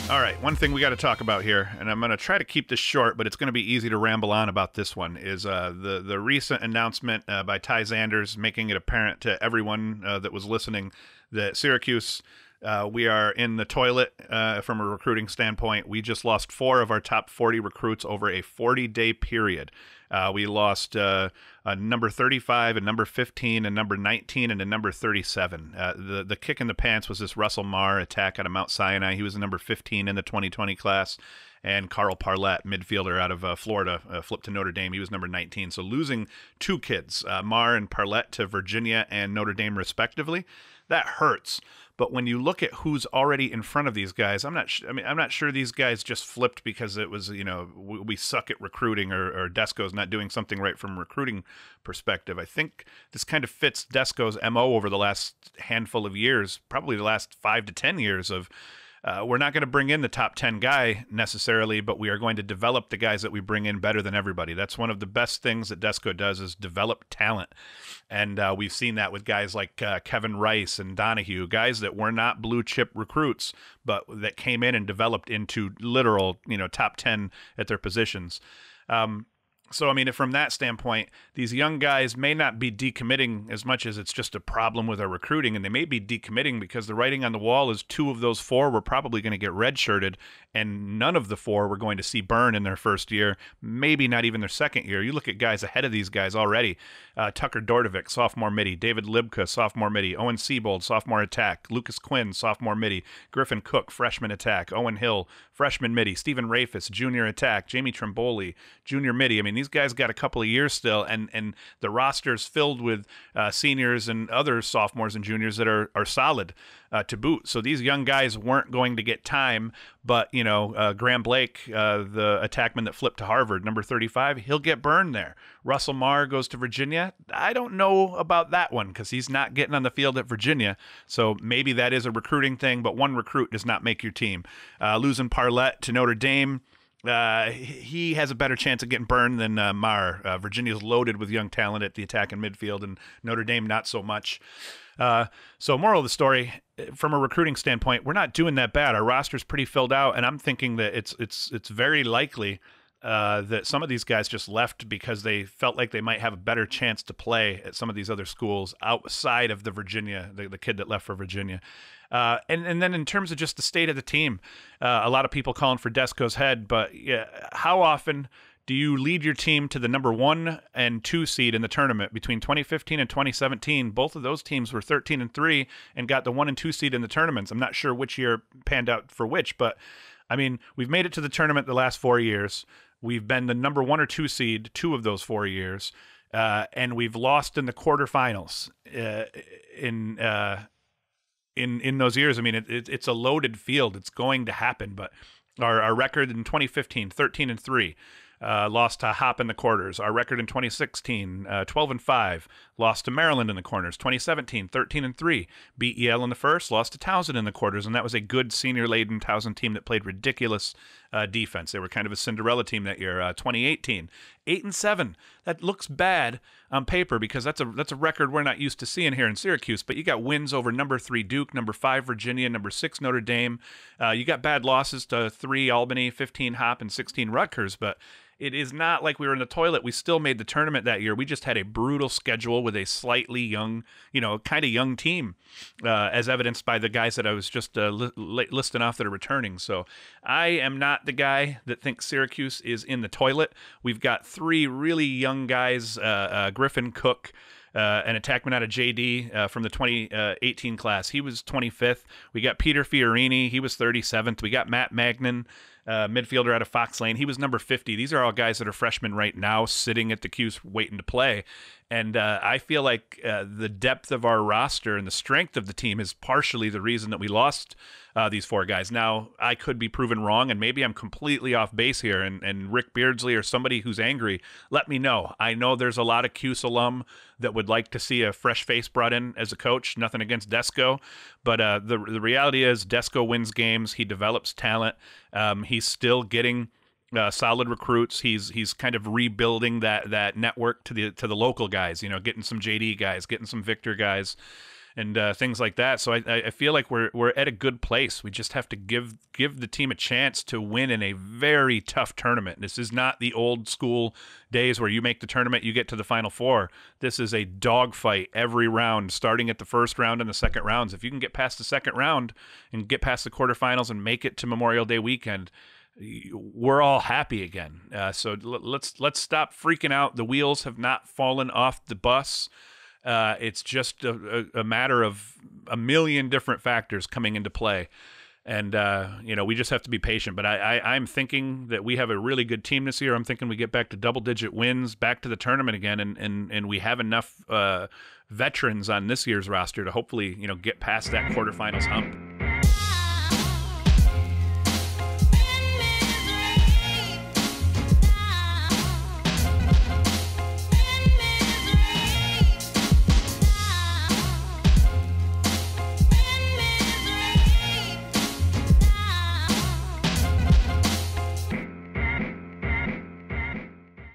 All right, one thing we got to talk about here, and I'm going to try to keep this short, but it's going to be easy to ramble on about this one, is the recent announcement by Ty Zanders making it apparent to everyone that was listening that Syracuse, we are in the toilet from a recruiting standpoint. We just lost 4 of our top 40 recruits over a 40-day period. We lost a number 35, a number 15, a number 19, and a number 37. The kick in the pants was this Russell Marr attack out of Mount Sinai. He was the number 15 in the 2020 class. And Carl Parlett, midfielder out of Florida, flipped to Notre Dame. He was number 19. So losing 2 kids, Marr and Parlett, to Virginia and Notre Dame respectively, that hurts. But when you look at who's already in front of these guys, I'm not sure these guys just flipped because it was, we suck at recruiting or Desco's not doing something right from a recruiting perspective. I think this kind of fits Desco's MO over the last handful of years, probably the last 5 to 10 years of, we're not going to bring in the top 10 guy necessarily, but we are going to develop the guys that we bring in better than everybody. That's one of the best things that Desco does, is develop talent. And we've seen that with guys like Kevin Rice and Donahue, guys that were not blue chip recruits, but that came in and developed into literal, top 10 at their positions. So, from that standpoint, these young guys may not be decommitting as much as it's just a problem with our recruiting, and they may be decommitting because the writing on the wall is 2 of those 4 were probably going to get redshirted, and none of the 4 were going to see burn in their first year, maybe not even their second year. You look at guys ahead of these guys already. Tucker Dordovic, sophomore midi. David Libka, sophomore midi. Owen Siebold, sophomore attack. Lucas Quinn, sophomore midi. Griffin Cook, freshman attack. Owen Hill, freshman midi. Stephen Rafis, junior attack. Jamie Trimboli, junior midi. These guys got a couple of years still, and the roster's filled with seniors and other sophomores and juniors that are solid to boot. So these young guys weren't going to get time, but Graham Blake, the attackman that flipped to Harvard, number 35, he'll get burned there. Russell Marr goes to Virginia. I don't know about that one because he's not getting on the field at Virginia. So maybe that is a recruiting thing, but one recruit does not make your team. Losing Parlett to Notre Dame, he has a better chance of getting burned than Marr. Virginia's loaded with young talent at the attack and midfield, and Notre Dame not so much. So moral of the story, from a recruiting standpoint, we're not doing that bad. Our roster's pretty filled out, and I'm thinking that it's very likely that some of these guys just left because they felt like they might have a better chance to play at some of these other schools outside of the Virginia, the kid that left for Virginia. And then in terms of just the state of the team, a lot of people calling for Desco's head, but how often do you lead your team to the number 1 and 2 seed in the tournament? Between 2015 and 2017, both of those teams were 13-3 and got the 1 and 2 seed in the tournaments. I'm not sure which year panned out for which, but we've made it to the tournament the last 4 years. We've been the number 1 or 2 seed 2 of those 4 years, and we've lost in the quarterfinals in those years. It's a loaded field. It's going to happen, but our record in 2015, 13-3. Lost to Hop in the quarters. Our record in 2016, 12-5. Lost to Maryland in the corners. 2017, 13-3. Beat Yale in the first. Lost to Towson in the quarters, and that was a good senior-laden Towson team that played ridiculous defense. They were kind of a Cinderella team that year. 2018, 8-7. That looks bad on paper because that's a record we're not used to seeing here in Syracuse. But you got wins over number 3 Duke, number 5 Virginia, number 6 Notre Dame. You got bad losses to 3 Albany, 15 Hop, and 16 Rutgers, but it is not like we were in the toilet. We still made the tournament that year. We just had a brutal schedule with a slightly young, kind of young team, as evidenced by the guys that I was just listing off that are returning. So I am not the guy that thinks Syracuse is in the toilet. We've got 3 really young guys, Griffin Cook, an attackman out of JD from the 2018 class. He was 25th. We got Peter Fiorini. He was 37th. We got Matt Magnan, midfielder out of Fox Lane. He was number 50. These are all guys that are freshmen right now, sitting at the queues waiting to play. And I feel like the depth of our roster and the strength of the team is partially the reason that we lost these 4 guys. Now, I could be proven wrong, and maybe I'm completely off base here, and Rick Beardsley or somebody who's angry, let me know. I know there's a lot of Cuse alum that would like to see a fresh face brought in as a coach. Nothing against Desco, but the reality is Desco wins games. He develops talent. He's still getting solid recruits. He's kind of rebuilding that network to the local guys. Getting some JD guys, getting some Victor guys. and things like that. So I feel like we're at a good place. We just have to give the team a chance to win in a very tough tournament. This is not the old school days where you make the tournament, you get to the Final Four. This is a dogfight every round, starting at the first round and the second rounds. If you can get past the second round and get past the quarterfinals and make it to Memorial Day weekend, we're all happy again. So let's stop freaking out. The wheels have not fallen off the bus. It's just a matter of a million different factors coming into play. And, we just have to be patient. But I'm thinking that we have a really good team this year. I'm thinking we get back to double-digit wins, back to the tournament again, and we have enough veterans on this year's roster to hopefully, get past that quarterfinals hump.